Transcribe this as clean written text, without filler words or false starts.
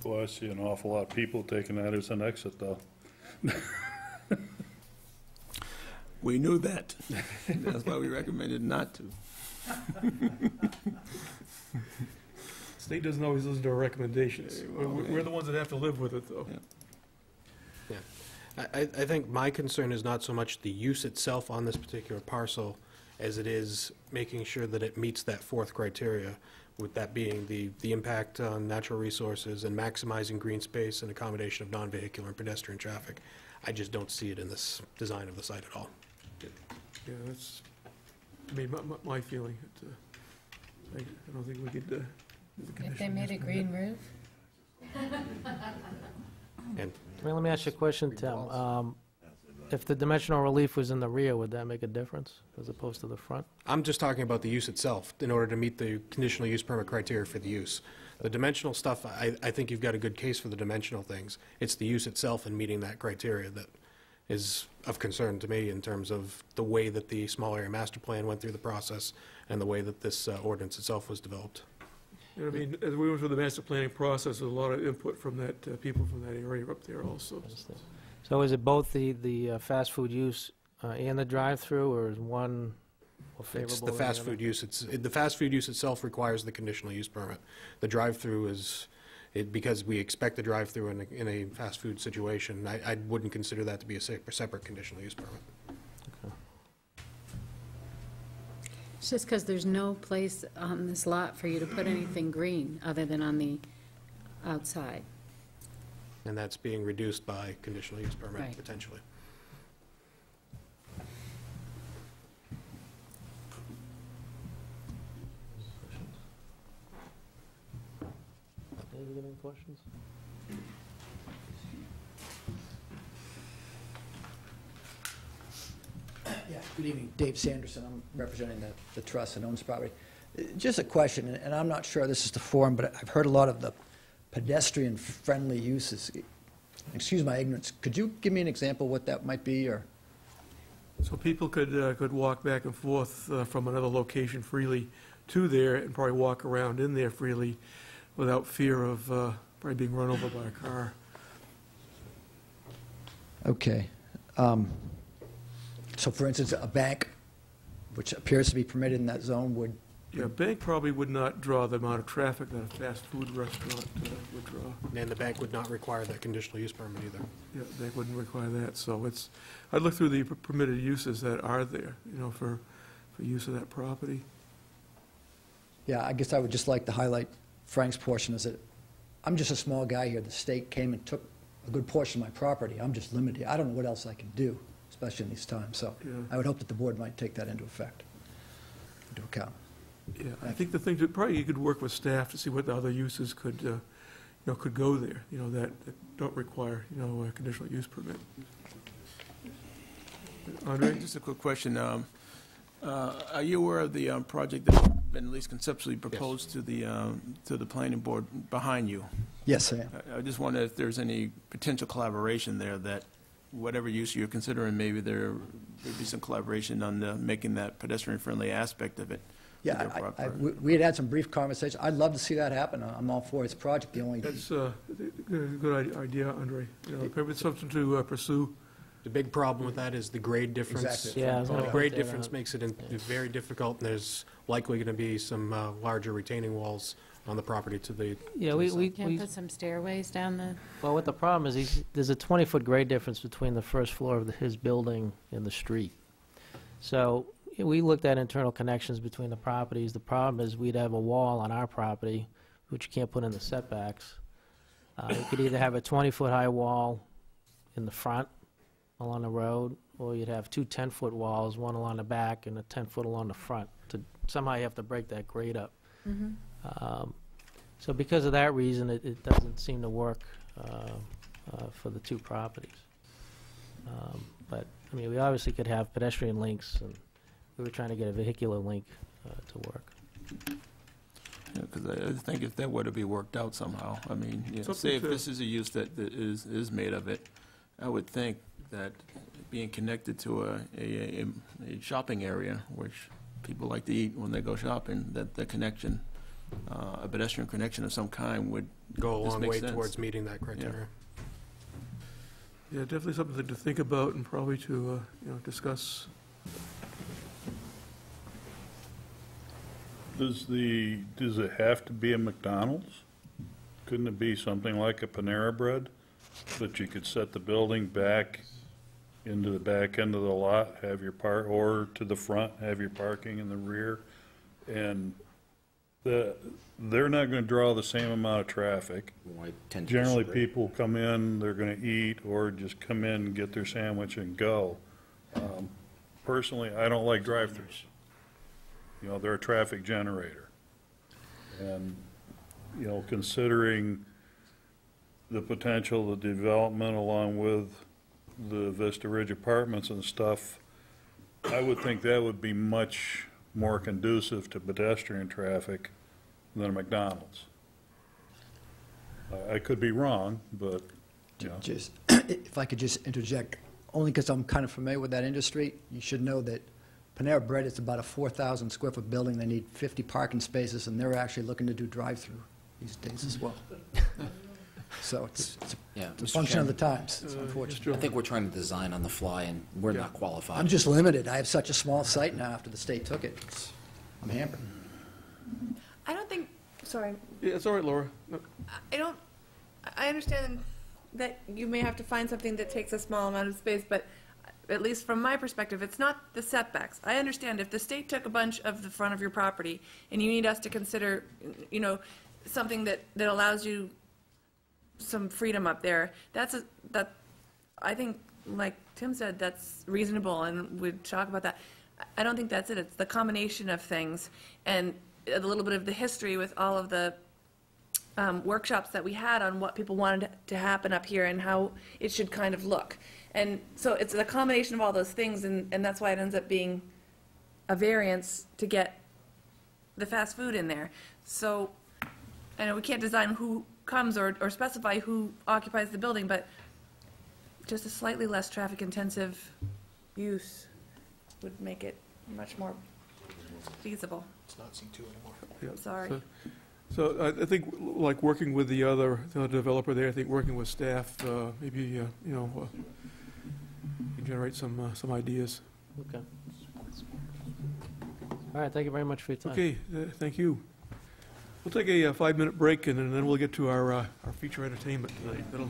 before. I see an awful lot of people taking that as an exit, though. We knew that. That's why we recommended not to. State doesn't always listen to our recommendations. We're the ones that have to live with it, though. Yeah. I think my concern is not so much the use itself on this particular parcel as it is making sure that it meets that fourth criteria, with that being the impact on natural resources and maximizing green space and accommodation of non-vehicular and pedestrian traffic. I just don't see it in this design of the site at all. Yeah, that's, I mean, my feeling. I don't think we could... If they made a green roof? And Let me ask you a question, Tim. If the dimensional relief was in the rear, would that make a difference as opposed to the front? I'm just talking about the use itself in order to meet the conditional use permit criteria for the use. The dimensional stuff, I think you've got a good case for the dimensional things. It's the use itself and meeting that criteria that is of concern to me in terms of the way that the small area master plan went through the process and the way that this ordinance itself was developed. I mean, as we went through the master planning process, there's a lot of input from that, people from that area up there also. So is it both the fast food use and the drive-through, or is one more favorable? It's the fast food use. The fast food use itself requires the conditional use permit. The drive-through is, because we expect the drive-through in a fast food situation, I wouldn't consider that to be a separate conditional use permit. It's just because there's no place on this lot for you to put anything green other than on the outside. And that's being reduced by conditional use permit, Right. potentially. Dave, you got any questions? Yeah, good evening. Dave Sanderson. I'm representing the trust that owns the property. Just a question, and I'm not sure this is the forum, but I've heard a lot of the pedestrian-friendly uses. Excuse my ignorance. Could you give me an example what that might be, or? So people could walk back and forth from another location freely to there and probably walk around in there freely without fear of probably being run over by a car. Okay. So, for instance, a bank, which appears to be permitted in that zone, would... Yeah, a bank probably would not draw the amount of traffic that a fast food restaurant would draw. And the bank would not require that conditional use permit either. Yeah, the bank wouldn't require that. So it's, I'd look through the permitted uses that are there, you know, for use of that property. Yeah, I guess I would just like to highlight Frank's portion is that I'm just a small guy here. The state came and took a good portion of my property. I'm just limited. I don't know what else I can do, especially in these times. So Yeah. I would hope that the board might take that into account. Yeah, I think the thing that probably you could work with staff to see what the other uses could, you know, could go there, you know, that don't require, you know, a conditional use permit. Andre? Just a quick question. Are you aware of the project that's been at least conceptually proposed to the planning board behind you? Yes, I am. I just wonder if there's any potential collaboration there, that whatever use you're considering, maybe there'd be some collaboration on making that pedestrian-friendly aspect of it. Yeah, we had some brief conversations. I'd love to see that happen. I'm all for this project. The only That's a good idea, Andre. You know, maybe it's something to pursue. The big problem with that is the grade difference. Exactly. Yeah, I was gonna The point grade that difference out. makes it very difficult, and there's likely going to be some larger retaining walls on the property to the... Yeah, to the south. Can't put some stairways down the... Well, what the problem is, there's a 20-foot grade difference between the first floor of his building and the street. So we looked at internal connections between the properties. The problem is we'd have a wall on our property, which you can't put in the setbacks. You could either have a 20-foot high wall in the front along the road, or you'd have two 10-foot walls, one along the back and a 10-foot along the front. Somehow you have to break that grade up. So because of that reason, it doesn't seem to work for the two properties. But, I mean, we obviously could have pedestrian links, and we were trying to get a vehicular link to work. Yeah, because I think if that were to be worked out somehow, I mean, you know, Something say if to- this is a use that is made of it, I would think that being connected to a shopping area, which people like to eat when they go shopping, that the connection a pedestrian connection of some kind would Go a This long makes way sense. towards meeting that criteria. Yeah, definitely something to think about and probably to, discuss. Does it have to be a McDonald's? Couldn't it be something like a Panera Bread? That you could set the building back into the back end of the lot, have your or to the front, have your parking in the rear? And they're not gonna draw the same amount of traffic. I tend to Generally, disagree. people come in, they're gonna eat, or just come in, get their sandwich and go. Personally, I don't like drive-throughs. You know, they're a traffic generator. And, you know, considering the potential, the development along with the Vista Ridge Apartments and stuff, I would think that would be much more conducive to pedestrian traffic than a McDonald's. I could be wrong, but, you know. Just, if I could just interject, only because I'm kind of familiar with that industry, you should know that Panera Bread is about a 4,000 square foot building. They need 50 parking spaces, and they're actually looking to do drive-through these days as well. So it's Yeah, a Mr. function of the Chairman, times, it's unfortunate. I think we're trying to design on the fly, and we're not qualified. I'm just limited. I have such a small site now after the state took it. I'm hampered. I don't think, sorry, Yeah, it's all right, Laura. No, I understand that you may have to find something that takes a small amount of space, but at least from my perspective, it's not the setbacks. I understand if the state took a bunch of the front of your property and you need us to consider, something that allows you some freedom up there, I think, like Tim said, that's reasonable, and we'd talk about that. I don't think that's it. It's the combination of things and a little bit of the history with all of the workshops that we had on what people wanted to happen up here and how it should kind of look. And so it's the combination of all those things, and that's why it ends up being a variance to get the fast food in there. So I know we can't design who comes or specify who occupies the building, but just a slightly less traffic-intensive use would make it much more feasible. It's not C2 anymore. yeah. Sorry. So I think, like, working with the other developer there, I think working with staff, maybe, generate some ideas. Okay. All right, thank you very much for your time. Okay, thank you. We'll take a 5-minute break, and then we'll get to our feature entertainment tonight. That'll